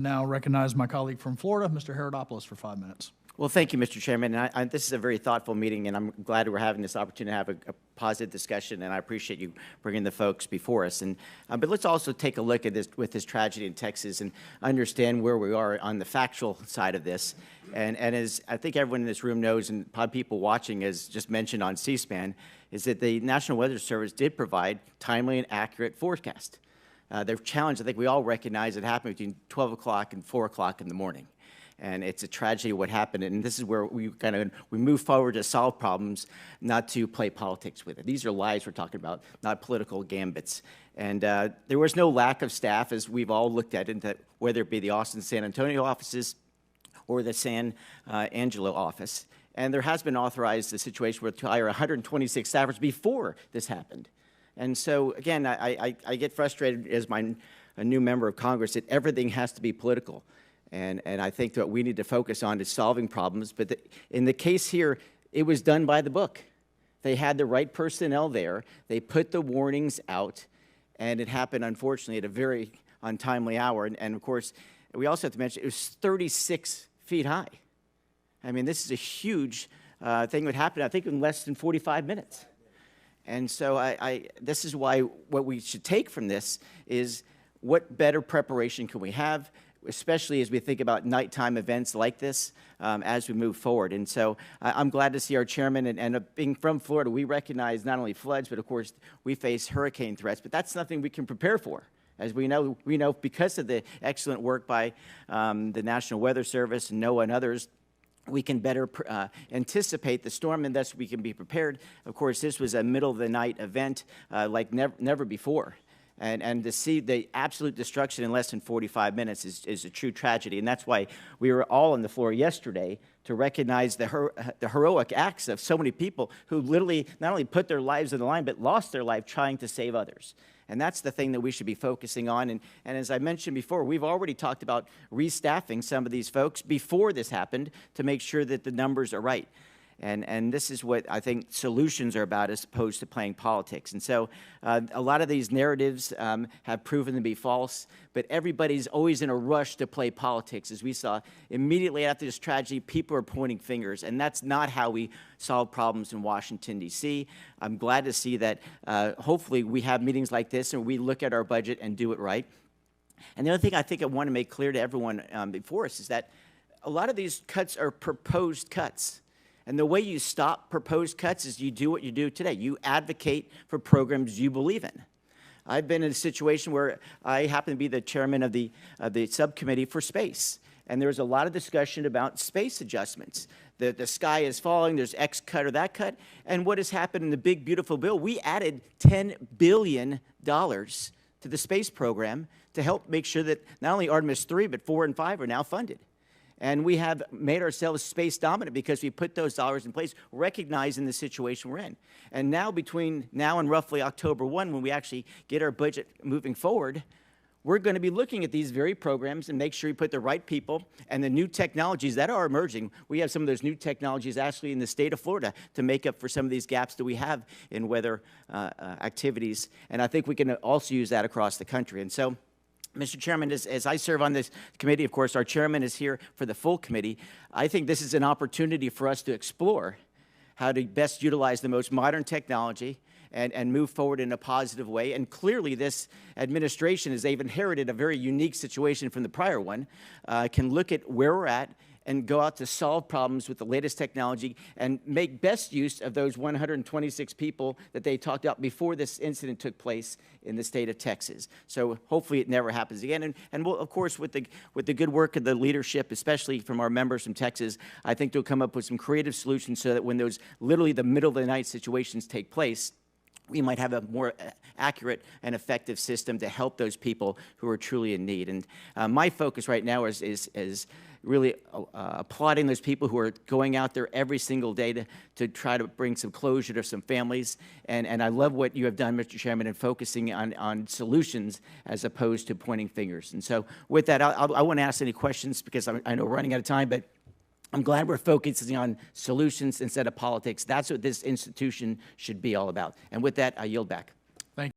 Now recognize my colleague from Florida, Mr. Haridopolos, for 5 minutes. Well, thank you, Mr. Chairman. And this is a very thoughtful meeting, and I'm glad we're having this opportunity to have a positive discussion, and I appreciate you bringing the folks before us. But let's also take a look at this tragedy in Texas and understand where we are on the factual side of this. And as I think everyone in this room knows, and probably people watching, as just mentioned on C-SPAN, is that the National Weather Service did provide timely and accurate forecast. The challenge, I think we all recognize, it happened between 12 o'clock and 4 o'clock in the morning. And it's a tragedy what happened, and this is where we move forward to solve problems, not to play politics with it. These are lives we're talking about, not political gambits. And there was no lack of staff, as we've all looked at it, whether it be the Austin, San Antonio offices or the San Angelo office. And there has been authorized a situation where to hire 126 staffers before this happened. And so, again, I get frustrated as a new member of Congress that everything has to be political. And I think that what we need to focus on is solving problems. But in the case here, it was done by the book. They had the right personnel there. They put the warnings out. And it happened, unfortunately, at a very untimely hour. And of course, we also have to mention it was 36 feet high. I mean, this is a huge thing that happened, I think, in less than 45 minutes. And so this is why what we should take from this is what better preparation can we have, especially as we think about nighttime events like this as we move forward. And so I'm glad to see our chairman, and being from Florida, we recognize not only floods, but of course we face hurricane threats, but that's something we can prepare for. As we know because of the excellent work by the National Weather Service, NOAA, and others, we can better anticipate the storm, and thus we can be prepared. Of course, this was a middle-of-the-night event like never before. And to see the absolute destruction in less than 45 minutes is a true tragedy. And that's why we were all on the floor yesterday to recognize the heroic acts of so many people who literally not only put their lives on the line, but lost their life trying to save others. And that's the thing that we should be focusing on. And as I mentioned before, we've already talked about restaffing some of these folks before this happened to make sure that the numbers are right. And this is what I think solutions are about as opposed to playing politics. And so a lot of these narratives have proven to be false, but everybody's always in a rush to play politics. As we saw immediately after this tragedy, people are pointing fingers, and that's not how we solve problems in Washington, D.C. I'm glad to see that hopefully we have meetings like this and we look at our budget and do it right. And the other thing I think I want to make clear to everyone before us is that a lot of these cuts are proposed cuts. And the way you stop proposed cuts is you do what you do today. You advocate for programs you believe in. I've been in a situation where I happen to be the chairman of the subcommittee for space. And there's a lot of discussion about space adjustments. The sky is falling, there's X cut or that cut. And what has happened in the big, beautiful bill, we added $10 billion to the space program to help make sure that not only Artemis 3, but 4 and 5 are now funded. And we have made ourselves space dominant because we put those dollars in place, recognizing the situation we're in. And now, between now and roughly October 1, when we actually get our budget moving forward, we're going to be looking at these very programs and make sure we put the right people and the new technologies that are emerging. We have some of those new technologies actually in the state of Florida to make up for some of these gaps that we have in weather activities. And I think we can also use that across the country. And so, Mr. Chairman, as I serve on this committee, of course, our chairman is here for the full committee. I think this is an opportunity for us to explore how to best utilize the most modern technology and move forward in a positive way. And clearly, this administration, as they've inherited a very unique situation from the prior one, can look at where we're at and go out to solve problems with the latest technology and make best use of those 126 people that they talked about before this incident took place in the state of Texas. So hopefully it never happens again. And we'll, of course, with the good work of the leadership, especially from our members from Texas, I think they'll come up with some creative solutions so that when those literally the middle of the night situations take place, we might have a more accurate and effective system to help those people who are truly in need. And my focus right now is really applauding those people who are going out there every single day to try to bring some closure to some families. And I love what you have done, Mr. Chairman, in focusing on solutions as opposed to pointing fingers. And so with that, I won't ask any questions because I know we're running out of time, but I'm glad we're focusing on solutions instead of politics. That's what this institution should be all about. And with that, I yield back.